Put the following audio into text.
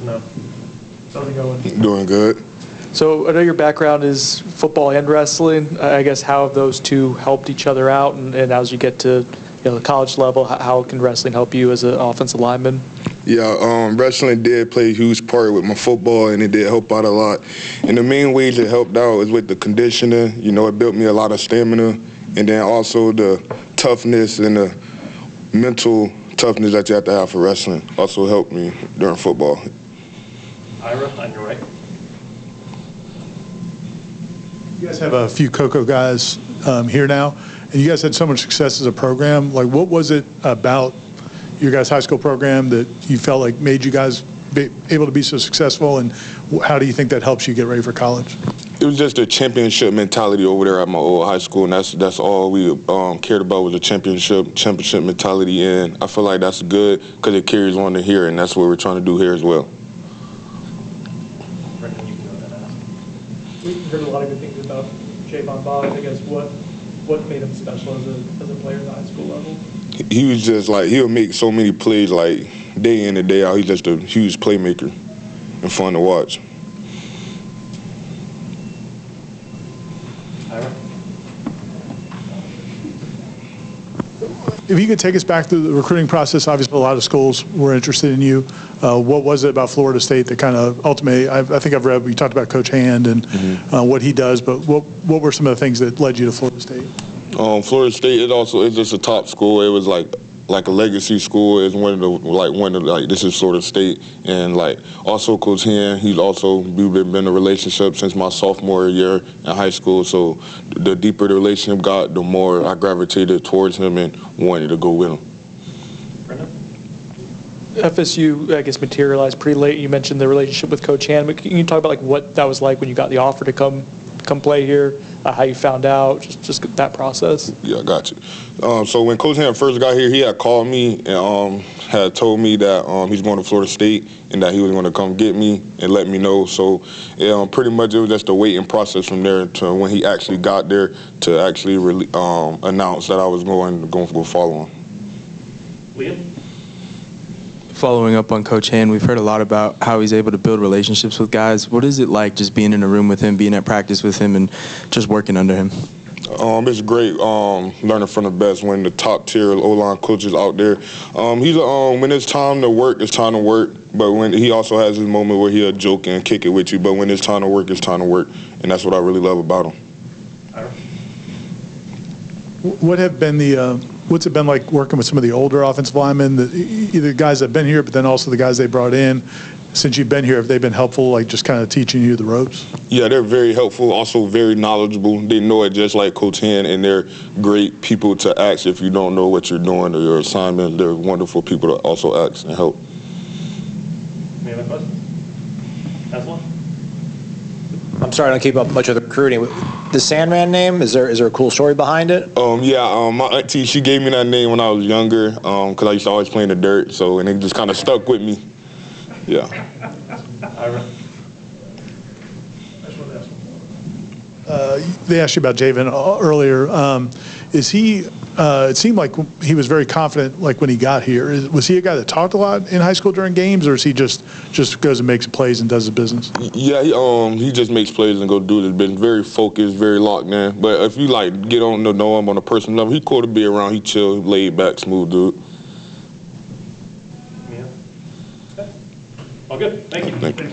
No. How's it going? Doing good. So I know your background is football and wrestling. I guess how have those two helped each other out, and as you get to the college level, how can wrestling help you as an offensive lineman? Yeah, wrestling did play a huge part with my football, and it did help out a lot. And the main ways it helped out is with the conditioning. You know, it built me a lot of stamina, and then also the toughness and the mental toughness that you have to have for wrestling also helped me during football. Ira, on your right. You guys have a few Coco guys here now, and you guys had so much success as a program. Like, what was it about your guys' high school program that you felt like made you guys be able to be so successful, and how do you think that helps you get ready for college? It was just a championship mentality over there at my old high school, and that's all we cared about was a championship mentality, and I feel like that's good because it carries on to here, and that's what we're trying to do here as well. We've heard a lot of good things about Jayvon Bob. I guess what made him special as a player at the high school level? He was just like, he'll make so many plays like day in and day out. He's just a huge playmaker and fun to watch. If you could take us back through the recruiting process, obviously a lot of schools were interested in you. What was it about Florida State that kind of ultimately, I think I've read, we talked about Coach Hand and what he does, but what were some of the things that led you to Florida State? Florida State is just a top school. It was like a legacy school. It's one of the this is Florida State, and also Coach Hand. We've been in a relationship since my sophomore year in high school. So the deeper the relationship got, the more I gravitated towards him and wanted to go with him. Brendan? FSU, I guess, materialized pretty late. You mentioned the relationship with Coach Hand, but can you talk about what that was like when you got the offer to come play here? How you found out, just that process? Yeah, I got you. So when Coach Hand first got here, he had called me and had told me that he's going to Florida State and that he was going to come get me and let me know. So pretty much it was just a waiting process from there to when he actually got there to actually announce that I was going to go follow him. Liam? Following up on Coach Hand, we've heard a lot about how he's able to build relationships with guys. What is it like just being in a room with him, being at practice with him, and just working under him? It's great learning from the best, one of the top tier O-line coaches out there. When it's time to work, it's time to work. But when he also has his moment where he'll joke and kick it with you. But when it's time to work, it's time to work, and that's what I really love about him. What's it been like working with some of the older offensive linemen, either guys that have been here, but then also the guys they brought in? Since you've been here, have they been helpful, like just kind of teaching you the ropes? Yeah, they're very helpful, also very knowledgeable. They know it just like Coach Hand, and they're great people to ask if you don't know what you're doing or your assignment. They're wonderful people to also ask and help. Any other questions? Aslan? I'm sorry, I don't keep up much of the recruiting. The Sandman name, is there a cool story behind it? My auntie, she gave me that name when I was younger because I used to always play in the dirt, and it just kind of stuck with me. Yeah. They asked you about Javin earlier. Is he? It seemed like he was very confident, like when he got here. Was he a guy that talked a lot in high school during games, or is he just goes and makes plays and does his business? Yeah, he just makes plays and go do his business. Very focused, very locked in. But if you get on to know him on a personal level, he cool to be around. He chill, laid back, smooth dude. Yeah. Okay. All good. Thank you. Thank you.